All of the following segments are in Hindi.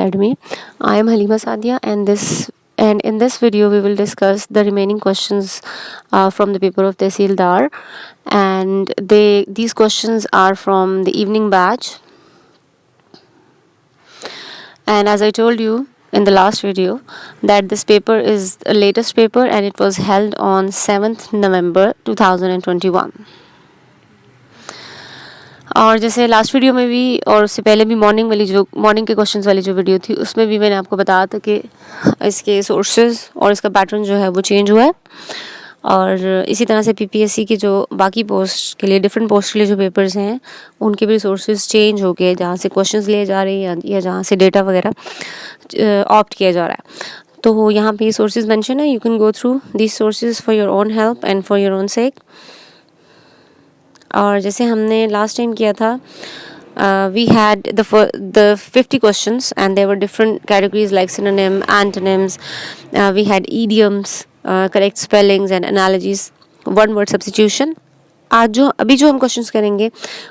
Academy. I am Halima Sadia, and in this video we will discuss the remaining questions from the paper of Tehsildar, and these questions are from the evening batch. And as I told you in the last video, that this paper is the latest paper and it was held on 7th November 2021. और जैसे लास्ट वीडियो में भी और उससे पहले भी मॉर्निंग के क्वेश्चंस वाली जो वीडियो थी उसमें भी मैंने आपको बताया था कि इसके सोर्सेज और इसका पैटर्न जो है वो चेंज हुआ है। और इसी तरह से पीपीएससी की जो बाकी पोस्ट के लिए डिफरेंट पोस्ट के लिए जो पेपर्स हैं उनके भी सोर्सेज चेंज हो गए, जहाँ से क्वेश्चंस लिए जा रहे हैं या जहाँ से डेटा वगैरह ऑप्ट किया जा रहा है। तो यहाँ पे सोर्सेज मेंशन है, you can go through these sources for your own help and for your own सेक। और जैसे हमने लास्ट टाइम किया था, we had the 50 questions and there were different categories like synonym, antonyms, we had idioms, correct spellings and analogies, one word substitution. आज अभी जो हम क्वेश्चंस करेंगे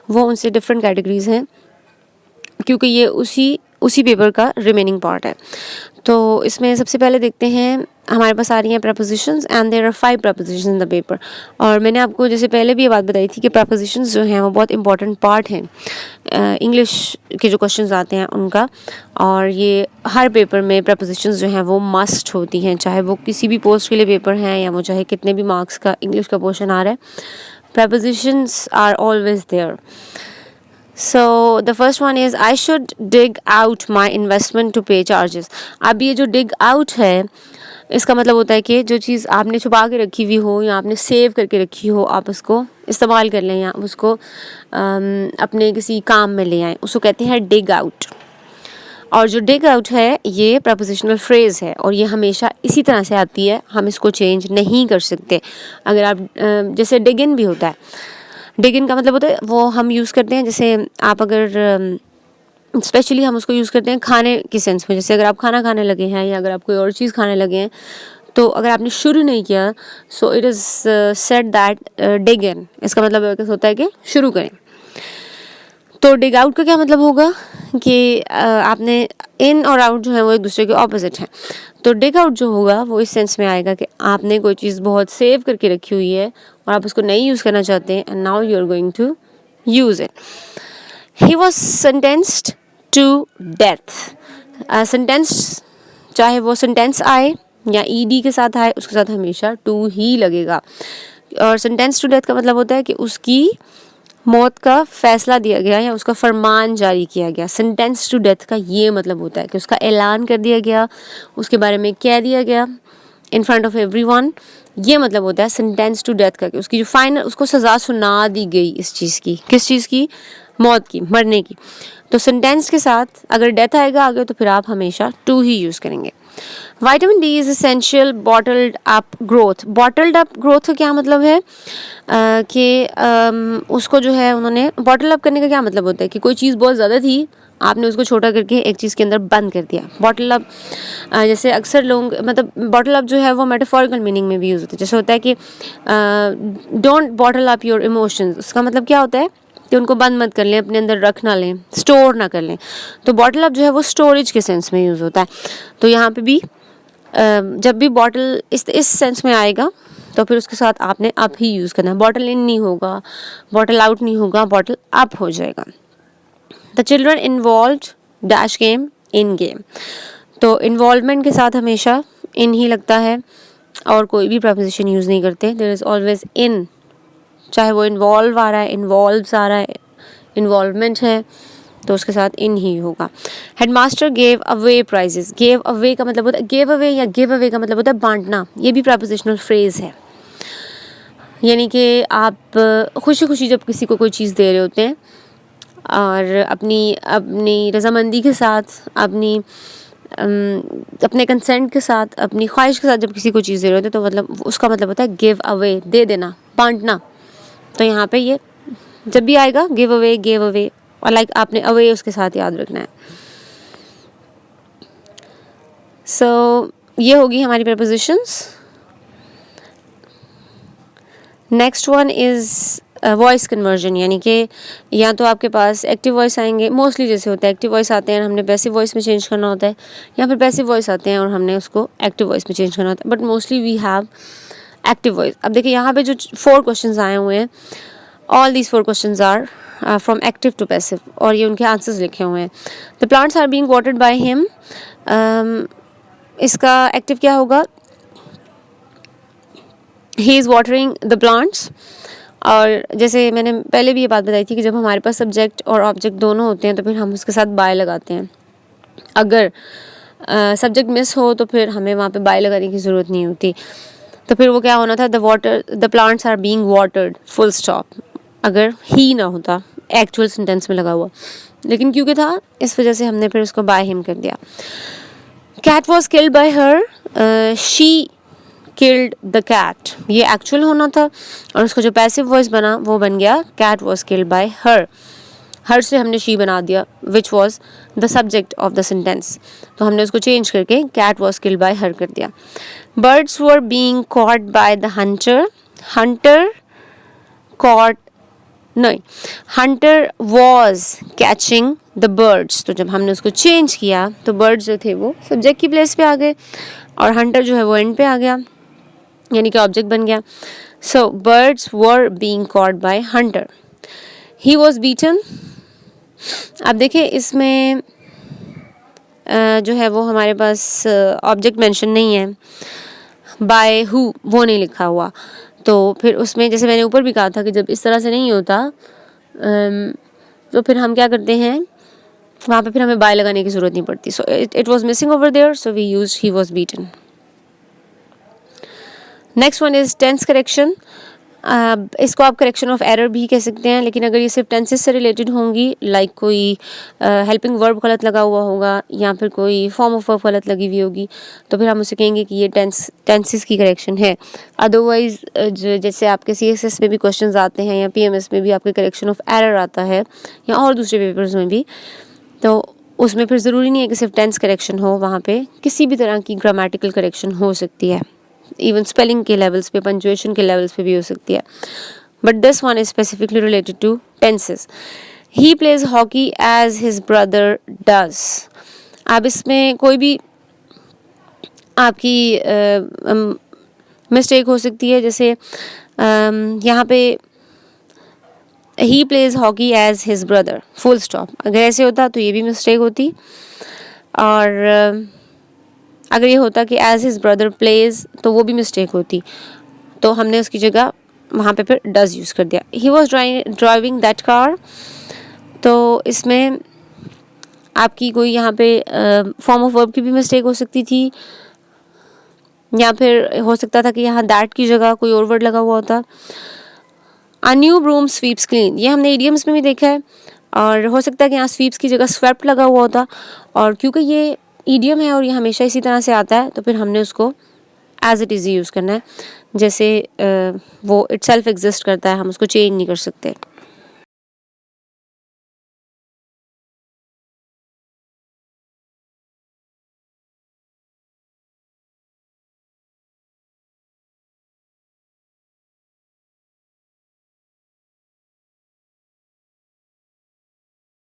वो उनसे डिफरेंट कैटेगरीज हैं, क्योंकि ये उसी पेपर का रिमेनिंग पार्ट है। तो इसमें सबसे पहले देखते हैं, हमारे पास आ रही हैं propositions and there are 5 propositions in the paper. और मैंने आपको जैसे पहले भी ये बात बताई थी कि प्रपोजिशंस जो हैं वो बहुत इंपॉर्टेंट पार्ट हैं इंग्लिश के जो क्वेश्चंस आते हैं उनका। और ये हर पेपर में प्रपोजिशंस जो हैं वो मस्ट होती हैं, चाहे वो किसी भी पोस्ट के लिए पेपर हैं या वो चाहे कितने भी मार्क्स का इंग्लिश का पोर्शन आ रहा है, propositions are always there. So the first one is I should dig out my investment to pay charges. अब ये जो dig out है इसका मतलब होता है कि जो चीज़ आपने छुपा के रखी हुई हो या आपने सेव करके रखी हो, आप उसको इस्तेमाल कर लें या उसको अपने किसी काम में ले आएँ, उसको कहते हैं dig out। और जो dig out है ये प्रपोजिशनल फ्रेज़ है और ये हमेशा इसी तरह से आती है, हम इसको चेंज नहीं कर सकते। अगर आप जैसे dig in भी होता है, डिग इन का मतलब होता है वो हम यूज़ करते हैं, जैसे आप अगर स्पेशली हम उसको यूज़ करते हैं खाने की सेंस में। जैसे अगर आप खाना खाने लगे हैं या अगर आप कोई और चीज़ खाने लगे हैं, तो अगर आपने शुरू नहीं किया, so it is said that dig in, इसका मतलब होता है कि शुरू करें। तो डिग आउट का क्या मतलब होगा कि आपने इन और आउट जो है वो एक दूसरे के ऑपोजिट हैं। तो डिग आउट जो होगा वो इस सेंस में आएगा कि आपने कोई चीज़ बहुत सेव करके रखी हुई है और आप उसको नहीं यूज़ करना चाहते हैं, and now you are going to use it. He was sentenced to death. Sentence, चाहे वो सेंटेंस आए या ईडी के साथ आए, उसके साथ हमेशा टू ही लगेगा। और सेंटेंस टू डेथ का मतलब होता है कि उसकी मौत का फैसला दिया गया या उसका फरमान जारी किया गया। सेंटेंस टू डेथ का ये मतलब होता है कि उसका ऐलान कर दिया गया, उसके बारे में कह दिया गया इन फ्रंट ऑफ एवरीवन। ये मतलब होता है सेंटेंस टू डेथ का, कि उसकी जो फाइनल उसको सज़ा सुना दी गई इस चीज़ की, किस चीज़ की, मौत की, मरने की। तो सेंटेंस के साथ अगर डेथ आएगा आगे तो फिर आप हमेशा टू ही यूज़ करेंगे। Vitamin D is essential bottled up growth. Bottled up growth का क्या मतलब है कि उसको जो है उन्होंने बॉटल अप करने का क्या मतलब होता है कि कोई चीज़ बहुत ज़्यादा थी, आपने उसको छोटा करके एक चीज़ के अंदर बंद कर दिया। बॉटल अप जैसे अक्सर लोग, मतलब बॉटल अप जो है वो मेटाफोरिकल मीनिंग में भी यूज़ होता है। जैसे होता है कि don't bottle up your emotions, उसका मतलब क्या होता है कि उनको बंद मत कर लें, अपने अंदर रख ना लें, स्टोर ना कर लें। तो बॉटल अप जो है वो स्टोरेज के सेंस में यूज़ होता है। तो यहाँ पे भी जब भी बॉटल इस सेंस में आएगा तो फिर उसके साथ आपने अप ही यूज़ करना है। बॉटल इन नहीं होगा, बॉटल आउट नहीं होगा, बॉटल अप हो जाएगा। The children involved dash game in game. तो इन्वॉल्वमेंट के साथ हमेशा इन ही लगता है और कोई भी प्रपोजिशन यूज़ नहीं करते। देयर इज़ ऑलवेज इन, चाहे वो इन्वॉल्व आ रहा है, इन्वॉल्व्स आ रहा है, इन्वॉल्वमेंट है, तो उसके साथ इन ही होगा। Headmaster gave away prizes. Gave away का मतलब होता है, गेव अवे या गिव अवे का मतलब होता है बांटना। ये भी प्रपोजिशनल फ्रेज है, यानी कि आप खुशी खुशी जब किसी को कोई चीज़ दे रहे होते हैं और अपनी रजामंदी के साथ, अपने कंसेंट के साथ, अपनी ख्वाहिश के साथ जब किसी को चीज़ दे रहे होते हैं, तो मतलब उसका मतलब होता है गिव अवे, दे देना, बांटना। तो यहाँ पे ये जब भी आएगा गिव अवे, गिव अवे, और लाइक आपने अवे उसके साथ याद रखना है। सो ये होगी हमारी propositions. Next one is voice conversion, यानी कि या तो आपके पास एक्टिव वॉइस आएंगे, मोस्टली जैसे होता है एक्टिव वॉइस आते हैं और हमने पैसिव वॉइस में चेंज करना होता है, या फिर पैसिव वॉइस आते हैं और हमने उसको एक्टिव वॉइस में चेंज करना होता है, but mostly we have active voice. अब देखिए यहाँ पे जो 4 क्वेश्चंस आए हुए हैं, all these 4 questions are from active to passive, और ये उनके आंसर्स लिखे हुए हैं. The plants are being watered by him, इसका एक्टिव क्या होगा, he is watering the plants. और जैसे मैंने पहले भी ये बात बताई थी कि जब हमारे पास सब्जेक्ट और ऑब्जेक्ट दोनों होते हैं तो फिर हम उसके साथ बाय लगाते हैं. अगर सब्जेक्ट मिस हो तो फिर हमें वहाँ पे बाय लगाने की ज़रूरत नहीं होती. तो फिर वो क्या होना था, the plants are being watered, full stop, अगर ही ना होता एक्चुअल सेंटेंस में लगा हुआ, लेकिन क्योंकि था इस वजह से हमने फिर उसको बाय हिम कर दिया. Cat was killed by her, she killed the cat, ये एक्चुअल होना था और उसका जो पैसिव वॉइस बना वो बन गया cat was killed by her. Her से हमने शी बना दिया which was the subject of the sentence, तो हमने उसको चेंज करके cat was killed by her कर दिया. Birds were being caught by the hunter, hunter caught, नहीं, hunter was catching the birds. तो जब हमने उसको चेंज किया तो बर्ड्स जो थे वो सब्जेक्ट की प्लेस पे आ गए और हंटर जो है वो एंड पे आ गया, यानी कि ऑब्जेक्ट बन गया. So birds were being caught by hunter. He was beaten. अब देखिए इसमें जो है वो हमारे पास ऑब्जेक्ट मेंशन नहीं है, बाय हु वो नहीं लिखा हुआ, तो फिर उसमें जैसे मैंने ऊपर भी कहा था कि जब इस तरह से नहीं होता तो फिर हम क्या करते हैं, वहाँ पे फिर हमें बाय लगाने की ज़रूरत नहीं पड़ती. So it was missing over there, so we use he was beaten. Next one is tense correction. इसको आप करेक्शन ऑफ एरर भी कह सकते हैं, लेकिन अगर ये सिर्फ टेंसेस से रिलेटेड होंगी, लाइक कोई हेल्पिंग वर्ब गलत लगा हुआ होगा या फिर कोई फॉर्म ऑफ वर्ब गलत लगी हुई होगी, तो फिर हम उसे कहेंगे कि ये टेंसेस की करेक्शन है. अदरवाइज जैसे आपके CSS में भी क्वेश्चंस आते हैं या PMS में भी आपके करेक्शन ऑफ एरर आता है या और दूसरे पेपर्स में भी, तो उसमें फिर ज़रूरी नहीं है कि सिर्फ टेंस करेक्शन हो, वहाँ पे किसी भी तरह की ग्रामेटिकल करेक्शन हो सकती है, इवन स्पेलिंग के लेवल्स पे, पंचुएशन के लेवल्स पे भी हो सकती है. But this one is specifically related to tenses. He plays hockey as his brother does. अब इसमें कोई भी आपकी मिस्टेक हो सकती है, जैसे यहाँ पे ही plays hockey as his brother, full stop, अगर ऐसे होता तो ये भी मिस्टेक होती. और अगर ये होता कि एज हिज ब्रदर प्लेज तो वो भी मिस्टेक होती, तो हमने उसकी जगह वहाँ पे फिर डज यूज़ कर दिया. He was driving that car. तो इसमें आपकी कोई यहाँ पे फॉर्म ऑफ वर्ब की भी मिस्टेक हो सकती थी, या फिर हो सकता था कि यहाँ दैट की जगह कोई और वर्ड लगा हुआ होता. A new broom sweeps clean, ये हमने इडियम्स में भी देखा है, और हो सकता है कि यहाँ स्वीप्स की जगह स्वेप्ट लगा हुआ होता, और क्योंकि ये ईडियम है और ये हमेशा इसी तरह से आता है तो फिर हमने उसको एज इट इज़ यूज़ करना है, जैसे वो इटसेल्फ एग्जिस्ट करता है, हम उसको चेंज नहीं कर सकते.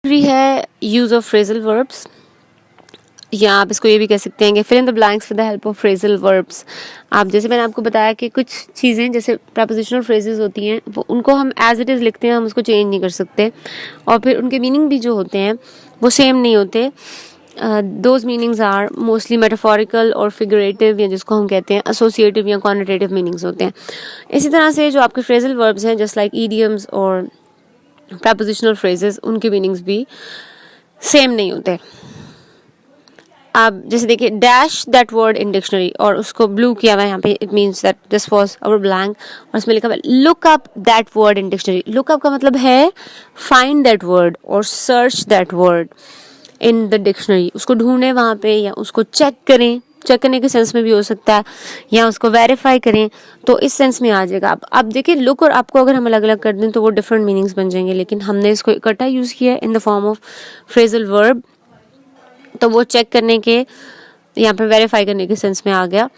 है यूज़ ऑफ फ्रेजल वर्ब्स, या आप इसको ये भी कह सकते हैं कि fill in the blanks with the help of phrasal verbs. आप जैसे मैंने आपको बताया कि कुछ चीज़ें जैसे प्रपोजिशनल फ्रेजेस होती हैं, वो उनको हम एज इट इज़ लिखते हैं, हम उसको चेंज नहीं कर सकते, और फिर उनके मीनिंग भी जो होते हैं वो सेम नहीं होते. Those meanings are mostly metaphorical और फिगरेटिव, या जिसको हम कहते हैं एसोसिएटिव या कॉन्नोटेटिव मीनिंग्स होते हैं. इसी तरह से जो आपके फ्रेजल वर्ब्स हैं, जस्ट लाइक ईडियम्स और प्रपोजिशनल फ्रेजेस, उनके मीनिंग्स भी सेम नहीं होते. आप जैसे देखिए dash that word in dictionary, और उसको ब्लू किया हुआ है यहाँ पे, it means that this was our blank, और उसमें लिखा हुआ है look up that word in dictionary. Look up का मतलब है फाइंड दैट वर्ड और search that word in the dictionary. उसको ढूंढें वहाँ पे, या उसको चेक करें, चेक करने के सेंस में भी हो सकता है, या उसको वेरीफाई करें, तो इस सेंस में आ जाएगा. अब देखिए लुक और आपको अगर हम अलग अलग कर दें तो वो डिफरेंट मीनिंग्स बन जाएंगे, लेकिन हमने इसको इकट्ठा यूज़ किया in the form of phrasal verb, तो वो चेक करने के, यहाँ पे वेरीफाई करने के सेंस में आ गया.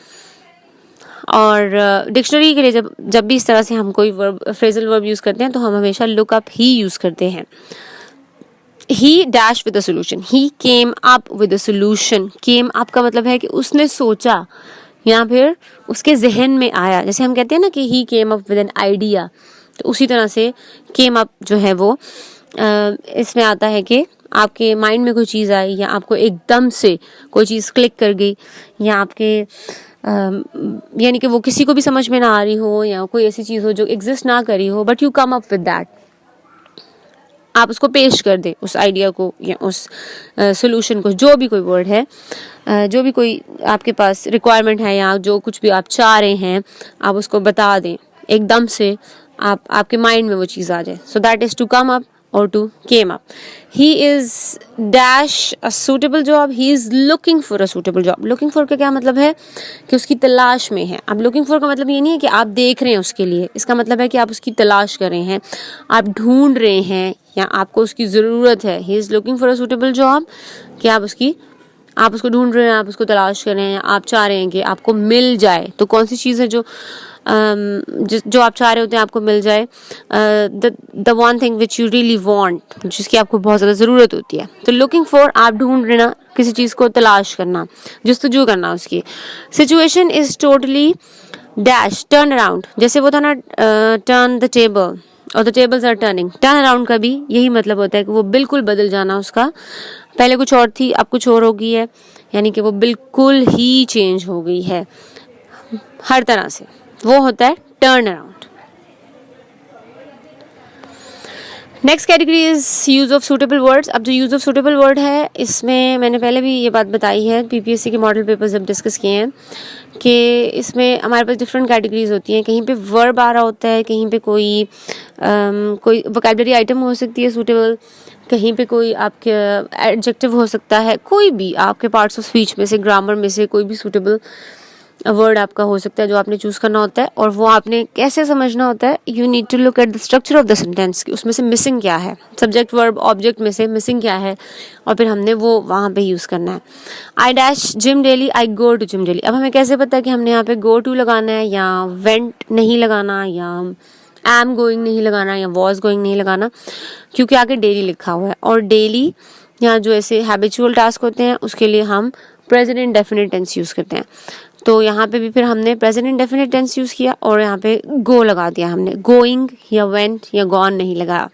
और डिक्शनरी के लिए जब जब भी इस तरह से हम कोई वर्ब फ्रेजल वर्ब यूज़ करते हैं तो हम हमेशा लुक अप ही यूज़ करते हैं. He dash with a solution. He came up with a solution. Came up का मतलब है कि उसने सोचा या फिर उसके जहन में आया. जैसे हम कहते हैं ना कि he came up with an idea, तो उसी तरह से केम अप जो है वो इसमें आता है कि आपके माइंड में कोई चीज़ आई या आपको एकदम से कोई चीज़ क्लिक कर गई या आपके यानी कि वो किसी को भी समझ में ना आ रही हो या कोई ऐसी चीज़ हो जो एग्जिस्ट ना करी हो, but you come up with that. आप उसको पेश कर दें, उस आइडिया को या उस सोल्यूशन को, जो भी कोई वर्ड है, जो भी कोई आपके पास रिक्वायरमेंट है या जो कुछ भी आप चाह रहे हैं, आप उसको बता दें एकदम से. आपके माइंड में वो चीज़ आ जाए. So that is to come up or to came up. He is dash a suitable job. He is looking for a suitable job. Looking for का क्या मतलब है कि उसकी तलाश में है. अब looking for का मतलब ये नहीं है कि आप देख रहे हैं उसके लिए. इसका मतलब है कि आप उसकी तलाश कर रहे हैं, आप ढूंढ रहे हैं या आपको उसकी ज़रूरत है. He is looking for a suitable job. कि आप उसको ढूंढ रहे हैं, आप उसको तलाश कर रहे हैं, आप चाह रहे हैं कि आपको मिल जाए. तो कौन सी चीज़ है जो आप चाह रहे होते हैं आपको मिल जाए. The one thing which you really want, जिसकी आपको बहुत ज़्यादा ज़रूरत होती है. तो लुकिंग फॉर, आप ढूंढ रहे ना, किसी चीज़ को तलाश करना, जस्तजू करना उसकी. Situation is totally dash turn around. जैसे वो था ना टर्न द टेबल और the tables are turning. Turn around का भी यही मतलब होता है कि वो बिल्कुल बदल जाना उसका. पहले कुछ और थी, अब कुछ और हो गई है, यानी कि वो बिल्कुल ही चेंज हो गई है हर तरह से. वो होता है turn around. Next category is use of suitable words. अब जो यूज ऑफ सूटेबल वर्ड है, इसमें मैंने पहले भी ये बात बताई है, पीपीएससी के मॉडल पेपर जब डिस्कस किए हैं, कि इसमें हमारे पास डिफरेंट कैटेगरीज होती हैं. कहीं पे वर्ब आ रहा होता है, कहीं पे कोई वोकैबुलरी आइटम हो सकती है सूटेबल, कहीं पे कोई आपके एडजेक्टिव हो सकता है, कोई भी आपके पार्ट्स ऑफ स्पीच में से, ग्रामर में से कोई भी सूटेबल वर्ड आपका हो सकता है जो आपने चूज करना होता है. और वो आपने कैसे समझना होता है, you need to look at the structure of the sentence कि उसमें से मिसिंग क्या है, सब्जेक्ट वर्ब ऑब्जेक्ट में से मिसिंग क्या है, और फिर हमने वो वहाँ पे यूज़ करना है. I dash gym daily, I go to gym daily. अब हमें कैसे पता है कि हमने यहाँ पे गो टू लगाना है या वेंट नहीं लगाना या एम गोइंग नहीं लगाना या वॉज गोइंग नहीं लगाना, क्योंकि आगे डेली लिखा हुआ है. और डेली या जो ऐसे हैबिचुअल टास्क होते हैं उसके लिए हम प्रेजेंट इंडेफिनिट टेंस यूज़ करते हैं. तो यहाँ पे भी फिर हमने प्रेजेंट इंडेफिनिट टेंस यूज़ किया और यहाँ पे गो लगा दिया हमने. गोइंग या वेंट या गॉन नहीं लगाया.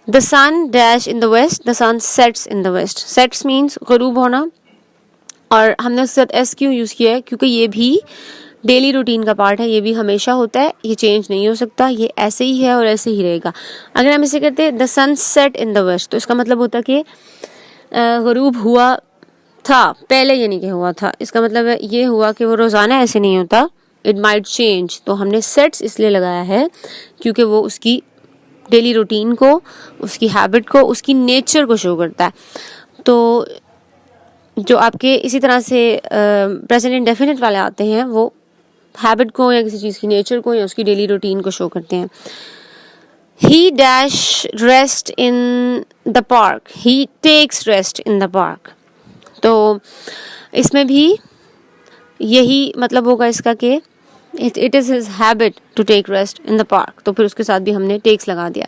The sun dash in the west, the sun sets in the west. Sets means गरूब होना, और हमने उसके साथ एस क्यों यूज़ किया है, क्योंकि ये भी डेली रूटीन का पार्ट है, ये भी हमेशा होता है, ये चेंज नहीं हो सकता, ये ऐसे ही है और ऐसे ही रहेगा. अगर हम इसे कहते हैं the sun set in the west, तो इसका मतलब होता कि गरूब हुआ था पहले, ये नहीं कि हुआ था. इसका मतलब है ये हुआ कि वो रोज़ाना ऐसे नहीं होता, इट माइट चेंज. तो हमने सेट्स इसलिए लगाया है क्योंकि वो उसकी डेली रूटीन को, उसकी हैबिट को, उसकी नेचर को शो करता है. तो जो आपके इसी तरह से प्रेजेंट इंडेफिनिट वाले आते हैं, वो हैबिट को या किसी चीज़ की नेचर को या उसकी डेली रूटीन को शो करते हैं. He dash rest in the park, he takes rest in the park. तो इसमें भी यही मतलब होगा इसका कि it is his habit to take rest in the park. तो फिर उसके साथ भी हमने टेक्स लगा दिया.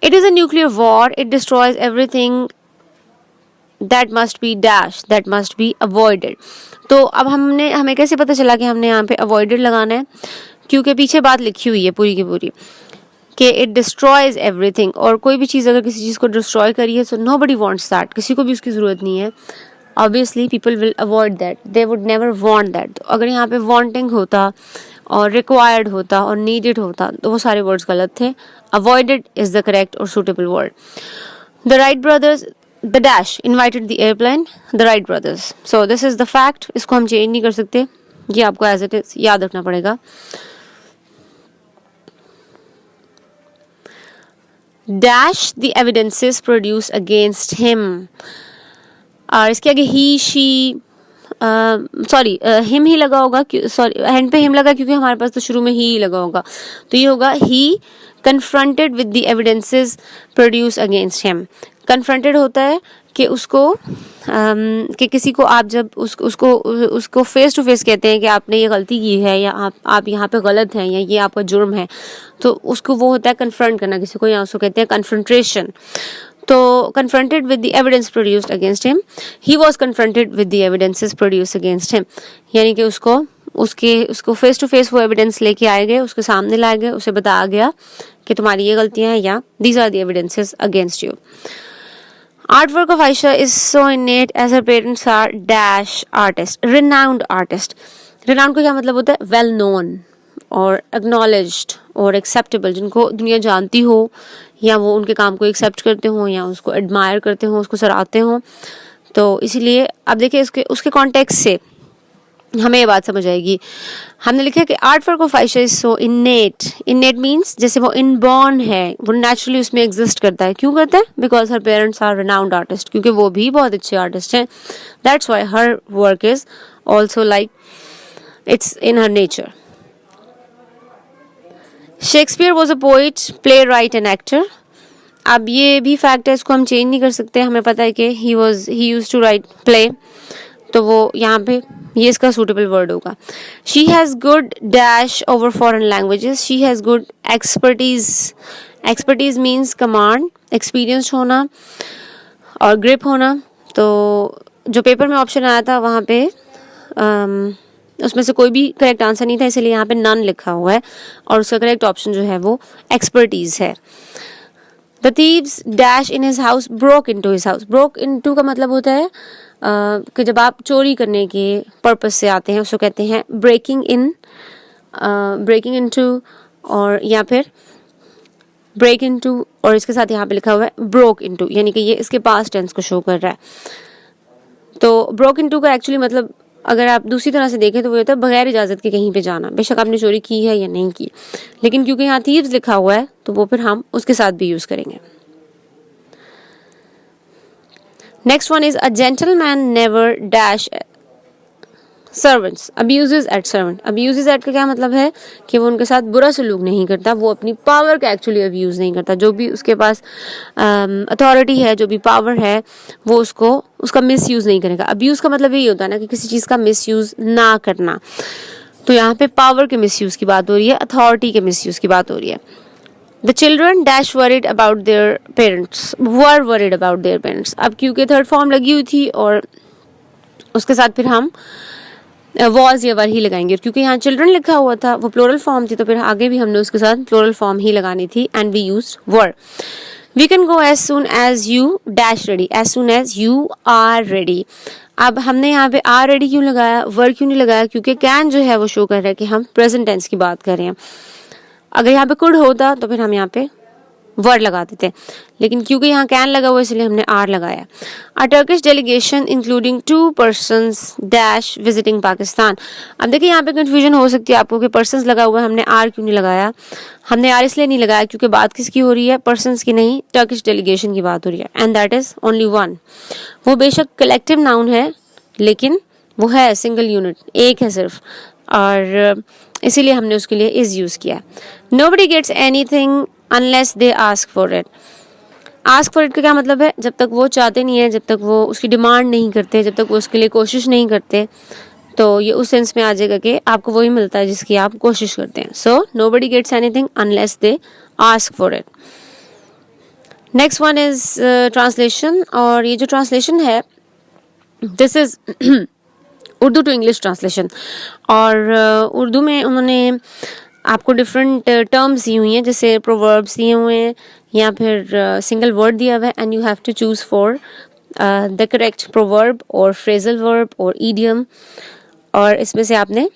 It is a nuclear war, it destroys everything that must be dash, that must be avoided. तो अब हमें कैसे पता चला कि हमने यहाँ पे अवॉइडेड लगाना है, क्योंकि पीछे बात लिखी हुई है पूरी की पूरी कि इट डिस्ट्रॉयज एवरीथिंग. और कोई भी चीज़ अगर किसी चीज़ को डिस्ट्रॉय करी है, सो नोबडी वांट्स दैट, किसी को भी उसकी ज़रूरत नहीं है. Obviously people will avoid that, they would never want that. तो अगर यहाँ पे वांटिंग होता और रिक्वायर्ड होता और नीडेड होता तो वो सारे वर्ड्स गलत थे. अवॉइडेड इज द करेक्ट और suitable word. The Wright brothers, the dash invited the airplane, the Wright brothers. So this is the fact, इसको हम चेंज नहीं कर सकते, ये आपको एज इट इज याद रखना पड़ेगा. Dash the evidences produce against him. और इसके आगे ही शी सॉरी हिम ही लगा होगा, सॉरी हैंड पे हिम लगा क्योंकि हमारे पास तो शुरू में ही लगा होगा. तो ये होगा he confronted with the evidences produce against him. Confronted होता है कि उसको कि किसी को आप जब उसको फेस टू फेस कहते हैं कि आपने ये गलती की है या आप यहाँ पे गलत हैं या ये आपका जुर्म है, तो उसको वो होता है कन्फ्रंट करना किसी को, या उसको कहते हैं कन्फ्रंट्रेशन. तो confronted with the evidence produced against him, he was confronted with the evidences produced against him. यानी कि उसको फेस टू फेस वो एविडेंस लेके आए गए, उसके सामने लाए गए, उसे बताया गया कि तुम्हारी ये गलतियां हैं या these are the evidences against you. Artwork of Aisha is so innate as her parents are dash artists, renowned artist. Renowned का क्या मतलब होता है? Well known और acknowledged और acceptable, जिनको दुनिया जानती हो या वो उनके काम को एक्सेप्ट करते हो या उसको एडमायर करते हो, उसको सराहते हो. तो इसीलिए आप देखिए उसके कॉन्टेक्स्ट से हमें ये बात समझ आएगी. हमने लिखा कि art work of Ayesha is so इनेट. इनेट means जैसे वो इनबॉर्न है, वो नेचुरली उसमें एग्जिस्ट करता है. क्यों करता है? Because her parents are renowned artist, क्योंकि वो भी बहुत अच्छे आर्टिस्ट हैं. That's why her work is also like it's in her nature. Shakespeare was a poet, playwright and actor. अब ये भी फैक्ट है, इसको हम चेंज नहीं कर सकते. हमें पता है कि he used to write play, तो वो यहाँ पे ये इसका सूटेबल वर्ड होगा. She has good dash over foreign languages. She has good expertise. Expertise means command, experience होना और ग्रिप होना. तो जो पेपर में ऑप्शन आया था वहाँ पे उसमें से कोई भी करेक्ट आंसर नहीं था, इसलिए यहाँ पे नन लिखा हुआ है और उसका करेक्ट ऑप्शन जो है वो एक्सपर्टीज है. The thieves dash in his house, broke into his house. Broke into का मतलब होता है कि जब आप चोरी करने के पर्पस से आते हैं उसको कहते हैं breaking in, breaking into, और या फिर break into, और इसके साथ यहाँ पे लिखा हुआ है broke into, यानी कि ये इसके पास्ट टेंस को शो कर रहा है. तो broke into का एक्चुअली मतलब अगर आप दूसरी तरह से देखें तो वो होता है बगैर इजाज़त के कहीं पे जाना. बेशक आपने चोरी की है या नहीं की, लेकिन क्योंकि यहाँ थीव्स लिखा हुआ है तो वो फिर हम उसके साथ भी यूज़ करेंगे. Next one is a gentleman never dash servants, abuses at servant. Abuses at का क्या मतलब है कि वो उनके साथ बुरा सलूक नहीं करता, वो अपनी पावर का एक्चुअली अब्यूज़ नहीं करता. जो भी उसके पास अथॉरिटी है, जो भी पावर है, वो उसका मिस यूज़ नहीं करेगा. अब्यूज़ का मतलब यही होता है ना कि किसी चीज़ का मिस यूज़ ना करना. तो यहाँ पे पावर के मिस यूज़ की बात हो रही है, अथॉरिटी के मिस यूज़ की बात हो रही है. The children dash worried about their parents, were worried about their parents. अब क्योंकि थर्ड फॉर्म लगी हुई थी और उसके साथ फिर हम वॉज या वर ही लगाएंगे. क्योंकि यहाँ चिल्ड्रन लिखा हुआ था, वो प्लोरल फॉर्म थी, तो फिर आगे भी हमने उसके साथ प्लोरल फॉर्म ही लगानी थी. And we use were. We can go as soon as you dash ready, as soon as you are ready. अब हमने यहाँ पे आर रेडी क्यों लगाया, वर क्यों नहीं लगाया? क्योंकि कैन जो है वो शो कर रहा है कि हम प्रेजेंट टेंस की बात कर रहे हैं. अगर यहाँ पे कुड होता तो फिर हम यहाँ पे वर्ड लगा देते, लेकिन क्योंकि यहाँ कैन लगा हुआ इसलिए हमने आर लगाया. अ Turkish delegation including 2 persons dash visiting Pakistan. अब देखिए यहाँ पे कंफ्यूजन हो सकती है आपको कि पर्सन्स लगा हुआ है, हमने आर क्यों नहीं लगाया? हमने आर इसलिए नहीं लगाया क्योंकि बात किसकी हो रही है? पर्सन्स की नहीं, टर्किश डेलीगेशन की बात हो रही है. And that is only one. वो बेशक कलेक्टिव नाउन है लेकिन वो है सिंगल यूनिट, एक है सिर्फ, और इसीलिए हमने उसके लिए इज यूज किया. Nobody gets anything unless they ask for it. Ask for it का क्या मतलब है? जब तक वो चाहते नहीं है, जब तक वो उसकी डिमांड नहीं करते, जब तक वो उसके लिए कोशिश नहीं करते, तो ये उस सेंस में आ जाएगा कि आपको वही मिलता है जिसकी आप कोशिश करते हैं. So nobody gets anything unless they ask for it. Next one is translation, और ये जो ट्रांसलेशन है this is Urdu to English translation. और उर्दू में उन्होंने आपको डिफरेंट टर्म्स दी हुई हैं, जैसे प्रोवर्ब्स दिए हुए हैं या फिर सिंगल वर्ड दिया हुआ है, and you have to choose for the correct proverb और फ्रेजल वर्ब और ईडियम, और इसमें से आपने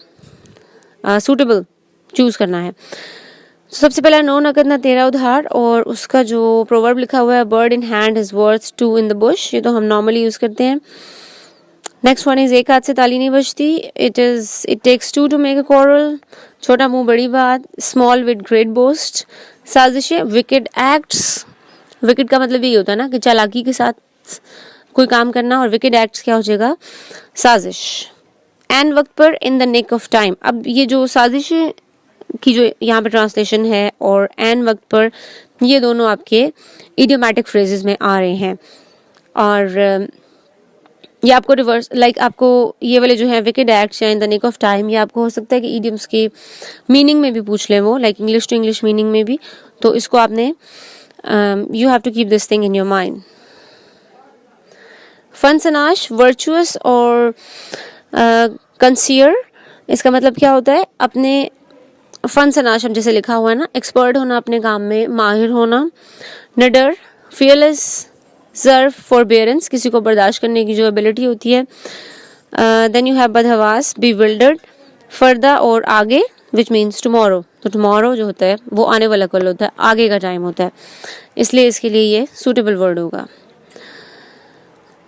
सूटेबल चूज करना है. सबसे पहला नो नकद ना तेरा उधार, और उसका जो प्रोवर्ब लिखा हुआ है bird in hand is worth 2 in the bush, ये तो हम नॉर्मली यूज करते हैं. नेक्स्ट वन इज एक हाथ से ताली नहीं बजती. It takes 2 to make a quarrel. छोटा मुंह बड़ी बात. Small with great boast. साजिशें, विकेड एक्ट्स. विकेड का मतलब यही होता है ना कि चालाकी के साथ कोई काम करना, और विकेड एक्ट्स क्या हो जाएगा? साजिश. एन वक्त पर, in the nick of time. अब ये जो साजिश की जो यहाँ पे ट्रांसलेशन है और एन वक्त पर, ये दोनों आपके इडियोमैटिक फ्रेजेस में आ रहे हैं। और ये आपको रिवर्स आपको ये वाले जो है विकेड एक्ट या in the nick of time, ये आपको हो सकता है कि इडियम्स के मीनिंग में भी पूछ ले वो, like English to English meaning में भी। तो इसको आपने you have to keep this thing in your mind. फन सनाश, वर्चुअस और कंसियर, इसका मतलब क्या होता है? अपने फन सनाश हम जैसे लिखा हुआ है ना, एक्सपर्ट होना, अपने काम में माहिर होना। निडर, फियरलेस, जर्फ, फॉरबेरेंस, किसी को बर्दाश्त करने की जो एबिलिटी होती है। देन यू हैव बदहवास, बिविल्डर्ड, फर्दा और आगे, विच मीन्स टुमारो। तो टुमारो जो होता है वो आने वाला कल होता है, आगे का टाइम होता है, इसलिए इसके लिए ये सूटेबल वर्ड होगा।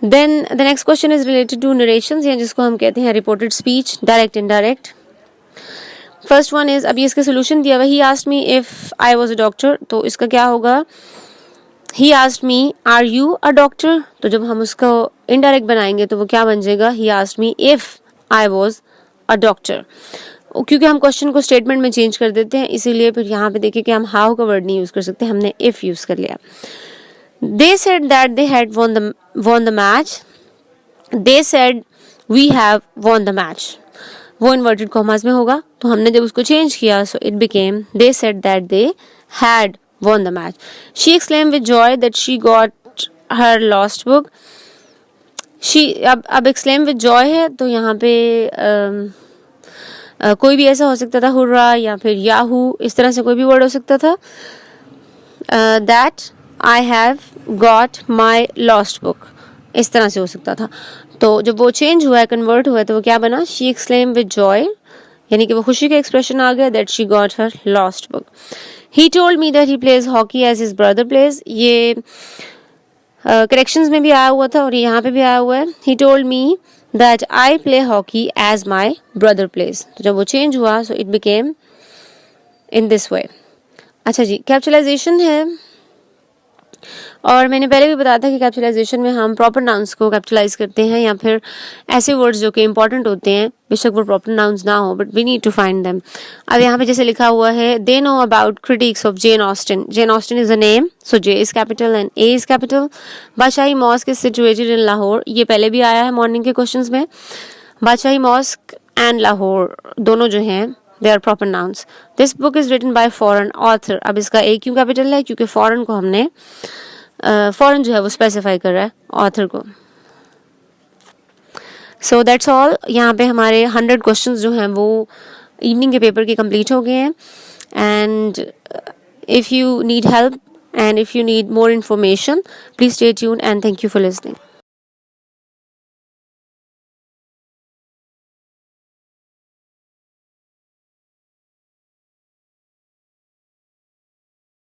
Then the next question is related to narrations, या जिसको हम कहते हैं reported speech, direct indirect. First one is, अभी इसके सोल्यूशन दिया हुआ, he asked me if I was a doctor, तो इसका क्या होगा? He asked me are you a doctor, तो जब हम उसको इनडायरेक्ट बनाएंगे तो वो क्या बन जाएगा? ही asked me if I was a doctor. क्योंकि हम क्वेश्चन को स्टेटमेंट में चेंज कर देते हैं, इसीलिए फिर यहाँ पे देखिए कि हम हाउ का वर्ड नहीं यूज कर सकते, हमने इफ यूज कर लिया। They said that they had won the match, they said we have won the match, वो इन्वर्टेड कॉमास में होगा, तो हमने जब उसको चेंज किया so it became they said that they had won the match. She exclaimed with joy that she got her lost book. She अब exclaim with joy है, तो यहाँ पे कोई भी ऐसा हो सकता था, हुर्रा या फिर याहू, इस तरह से कोई भी वर्ड हो सकता था। That I have got my lost book, इस तरह से हो सकता था। तो जब वो चेंज हुआ है, कन्वर्ट हुआ है, तो वो क्या बना? शी एक्सक्लेम विद जॉय, यानी कि वो खुशी का एक्सप्रेशन आ गया, that she got her lost book. He told me that he plays hockey as his brother plays, ये करेक्शंस में भी आया हुआ था और यहाँ पे भी आया हुआ है। He told me that I play hockey as my brother plays, तो जब वो चेंज हुआ so it became in this way. अच्छा जी, कैप्चुलाइजेशन है, और मैंने पहले भी बताया था कि कैप्चुलाइजेशन में हम प्रॉपर नाउन्स को कैप्चुलाइज करते हैं, या फिर ऐसे वर्ड्स जो कि इंपॉर्टेंट होते हैं, बेशक वो प्रॉपर नाउन्स ना हो, but we need to find them. अब यहाँ पे जैसे लिखा हुआ है, they know about critics of Jane Austen, Jane Austen is a name, so J is capital and A is capital. Badshahi mosque is situated in Lahore, ये पहले भी आया है मॉर्निंग के क्वेश्चंस में। बादशाही मॉस्क एंड लाहौर दोनों जो हैं they are proper nouns. This book is written by foreign author, अब इसका ए क्यों कैपिटल है? क्योंकि फॉरेन को हमने फॉरेन जो है वो स्पेसिफाई कर रहा है ऑथर को। सो दैट्स ऑल, यहाँ पे हमारे 100 क्वेश्चंस जो हैं वो इवनिंग के पेपर के कंप्लीट हो गए हैं। And if you need help and if you need more information, please stay tuned and thank you for listening.